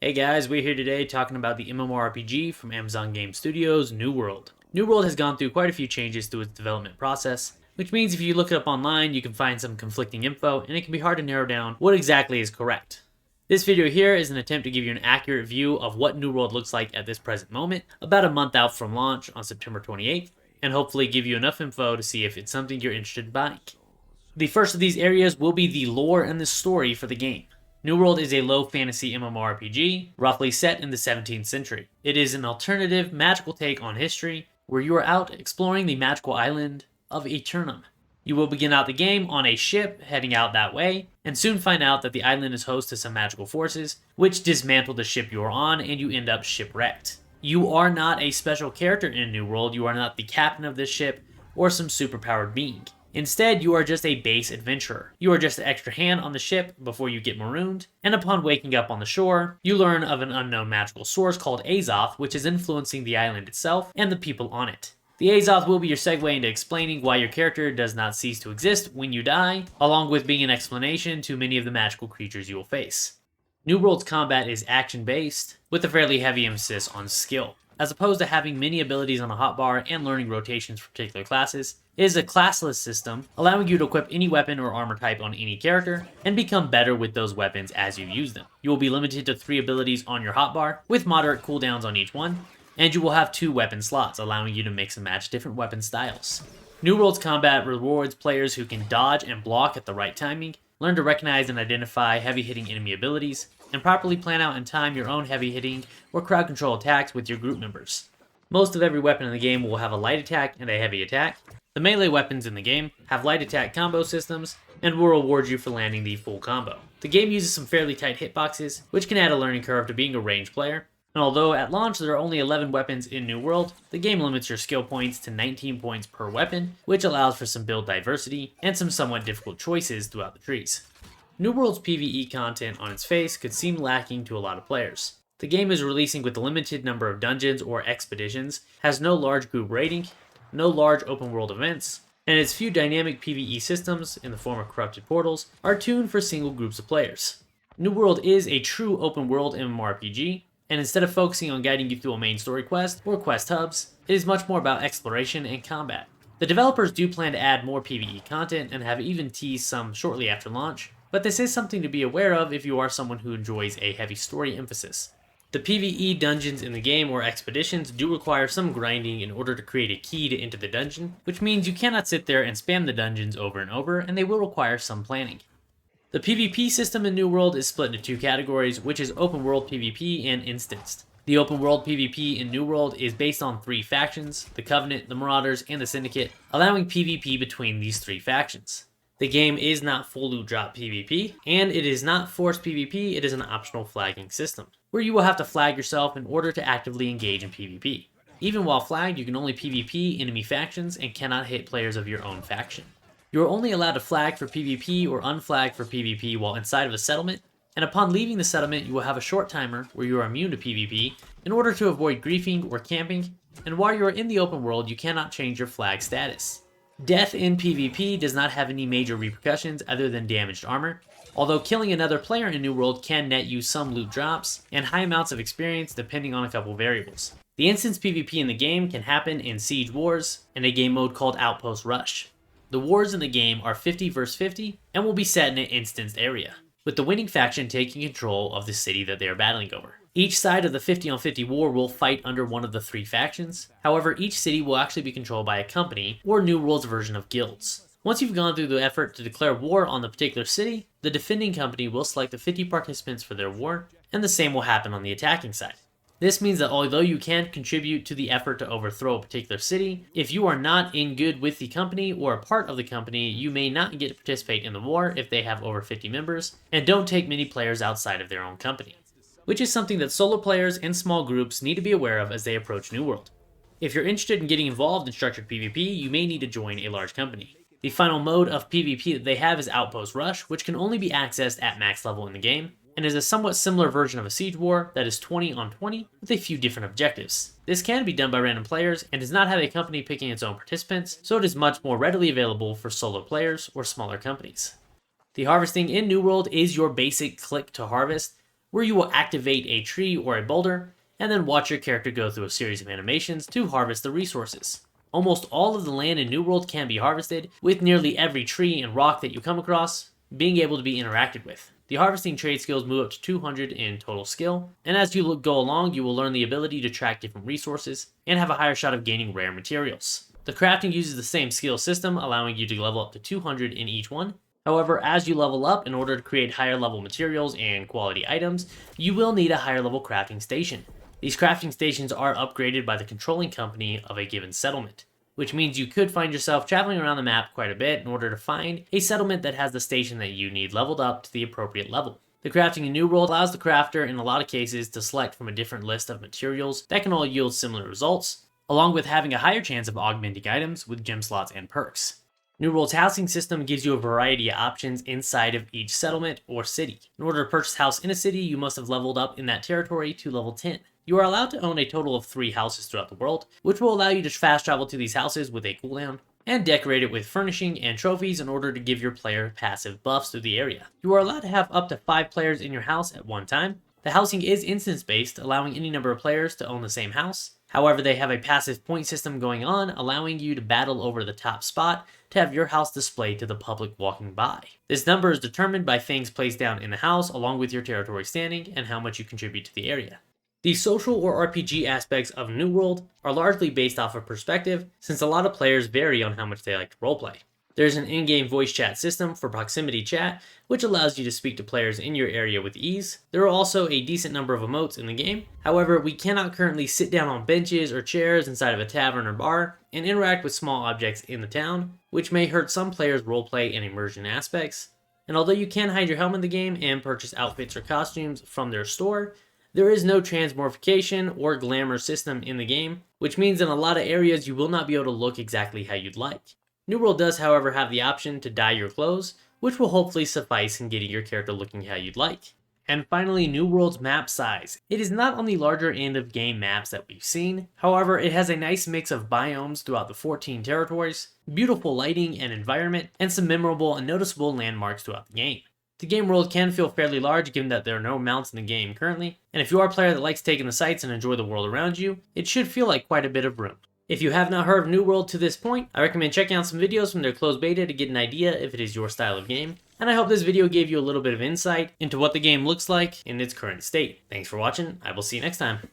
Hey guys, we're here today talking about the MMORPG from Amazon Game Studios, New World. New World has gone through quite a few changes to its development process, which means if you look it up online, you can find some conflicting info, and it can be hard to narrow down what exactly is correct. This video here is an attempt to give you an accurate view of what New World looks like at this present moment, about a month out from launch on September 28th, and hopefully give you enough info to see if it's something you're interested in buying. The first of these areas will be the lore and the story for the game. New World is a low fantasy MMORPG, roughly set in the 17th century. It is an alternative, magical take on history, where you are out exploring the magical island of Eternum. You will begin out the game on a ship heading out that way, and soon find out that the island is host to some magical forces, which dismantle the ship you are on and you end up shipwrecked. You are not a special character in New World, you are not the captain of this ship, or some superpowered being. Instead, you are just a base adventurer. You are just an extra hand on the ship before you get marooned, and upon waking up on the shore, you learn of an unknown magical source called Azoth, which is influencing the island itself and the people on it. The Azoth will be your segue into explaining why your character does not cease to exist when you die, along with being an explanation to many of the magical creatures you will face. New World's combat is action-based, with a fairly heavy emphasis on skill. As opposed to having many abilities on a hotbar and learning rotations for particular classes, it is a classless system, allowing you to equip any weapon or armor type on any character, and become better with those weapons as you use them. You will be limited to 3 abilities on your hotbar, with moderate cooldowns on each one, and you will have 2 weapon slots, allowing you to mix and match different weapon styles. New World's combat rewards players who can dodge and block at the right timing, learn to recognize and identify heavy-hitting enemy abilities, and properly plan out and time your own heavy-hitting or crowd control attacks with your group members. Most of every weapon in the game will have a light attack and a heavy attack. The melee weapons in the game have light attack combo systems and will reward you for landing the full combo. The game uses some fairly tight hitboxes, which can add a learning curve to being a ranged player. And although at launch there are only 11 weapons in New World, the game limits your skill points to 19 points per weapon, which allows for some build diversity and some somewhat difficult choices throughout the trees. New World's PvE content on its face could seem lacking to a lot of players. The game is releasing with a limited number of dungeons or expeditions, has no large group rating, no large open world events, and its few dynamic PvE systems, in the form of corrupted portals, are tuned for single groups of players. New World is a true open world MMORPG, and instead of focusing on guiding you through a main story quest or quest hubs, it is much more about exploration and combat. The developers do plan to add more PvE content and have even teased some shortly after launch, but this is something to be aware of if you are someone who enjoys a heavy story emphasis. The PvE dungeons in the game or expeditions do require some grinding in order to create a key to enter the dungeon, which means you cannot sit there and spam the dungeons over and over, and they will require some planning. The PvP system in New World is split into 2 categories, which is open world PvP and instanced. The open world PvP in New World is based on 3 factions, the Covenant, the Marauders, and the Syndicate, allowing PvP between these 3 factions. The game is not full loot drop PvP, and it is not forced PvP, it is an optional flagging system, where you will have to flag yourself in order to actively engage in PvP. Even while flagged, you can only PvP enemy factions and cannot hit players of your own faction. You are only allowed to flag for PvP or unflag for PvP while inside of a settlement, and upon leaving the settlement you will have a short timer where you are immune to PvP in order to avoid griefing or camping, and while you are in the open world you cannot change your flag status. Death in PvP does not have any major repercussions other than damaged armor, although killing another player in New World can net you some loot drops and high amounts of experience depending on a couple variables. The instance PvP in the game can happen in Siege Wars and a game mode called Outpost Rush. The wars in the game are 50 vs 50 and will be set in an instanced area, with the winning faction taking control of the city that they are battling over. Each side of the 50 on 50 war will fight under one of the 3 factions. However, each city will actually be controlled by a company, or New World's version of guilds. Once you've gone through the effort to declare war on the particular city, the defending company will select the 50 participants for their war, and the same will happen on the attacking side. This means that although you can contribute to the effort to overthrow a particular city, if you are not in good with the company or a part of the company, you may not get to participate in the war if they have over 50 members, and don't take many players outside of their own company, which is something that solo players and small groups need to be aware of as they approach New World. If you're interested in getting involved in structured PvP, you may need to join a large company. The final mode of PvP that they have is Outpost Rush, which can only be accessed at max level in the game, and is a somewhat similar version of a Siege War that is 20 on 20 with a few different objectives. This can be done by random players and does not have a company picking its own participants, so it is much more readily available for solo players or smaller companies. The harvesting in New World is your basic click to harvest, where you will activate a tree or a boulder, and then watch your character go through a series of animations to harvest the resources. Almost all of the land in New World can be harvested, with nearly every tree and rock that you come across being able to be interacted with. The harvesting trade skills move up to 200 in total skill, and as you go along, you will learn the ability to track different resources and have a higher shot of gaining rare materials. The crafting uses the same skill system, allowing you to level up to 200 in each one. However, as you level up, in order to create higher level materials and quality items, you will need a higher level crafting station. These crafting stations are upgraded by the controlling company of a given settlement, which means you could find yourself traveling around the map quite a bit in order to find a settlement that has the station that you need leveled up to the appropriate level. The crafting in New World allows the crafter, in a lot of cases, to select from a different list of materials that can all yield similar results, along with having a higher chance of augmenting items with gem slots and perks. New World's housing system gives you a variety of options inside of each settlement or city. In order to purchase a house in a city, you must have leveled up in that territory to level 10. You are allowed to own a total of 3 houses throughout the world, which will allow you to fast travel to these houses with a cooldown, and decorate it with furnishing and trophies in order to give your player passive buffs through the area. You are allowed to have up to 5 players in your house at one time. The housing is instance-based, allowing any number of players to own the same house. However, they have a passive point system going on, allowing you to battle over the top spot to have your house displayed to the public walking by. This number is determined by things placed down in the house, along with your territory standing and how much you contribute to the area. The social or RPG aspects of New World are largely based off of perspective, since a lot of players vary on how much they like to roleplay. There's an in-game voice chat system for proximity chat, which allows you to speak to players in your area with ease. There are also a decent number of emotes in the game. However, we cannot currently sit down on benches or chairs inside of a tavern or bar and interact with small objects in the town, which may hurt some players' roleplay and immersion aspects. And although you can hide your helmet in the game and purchase outfits or costumes from their store, there is no transmorphication or glamour system in the game, which means in a lot of areas you will not be able to look exactly how you'd like. New World does, however, have the option to dye your clothes, which will hopefully suffice in getting your character looking how you'd like. And finally, New World's map size. It is not on the larger end of game maps that we've seen. However, it has a nice mix of biomes throughout the 14 territories, beautiful lighting and environment, and some memorable and noticeable landmarks throughout the game. The game world can feel fairly large given that there are no mounts in the game currently, and if you are a player that likes taking the sights and enjoy the world around you, it should feel like quite a bit of room. If you have not heard of New World to this point, I recommend checking out some videos from their closed beta to get an idea if it is your style of game, and I hope this video gave you a little bit of insight into what the game looks like in its current state. Thanks for watching, I will see you next time.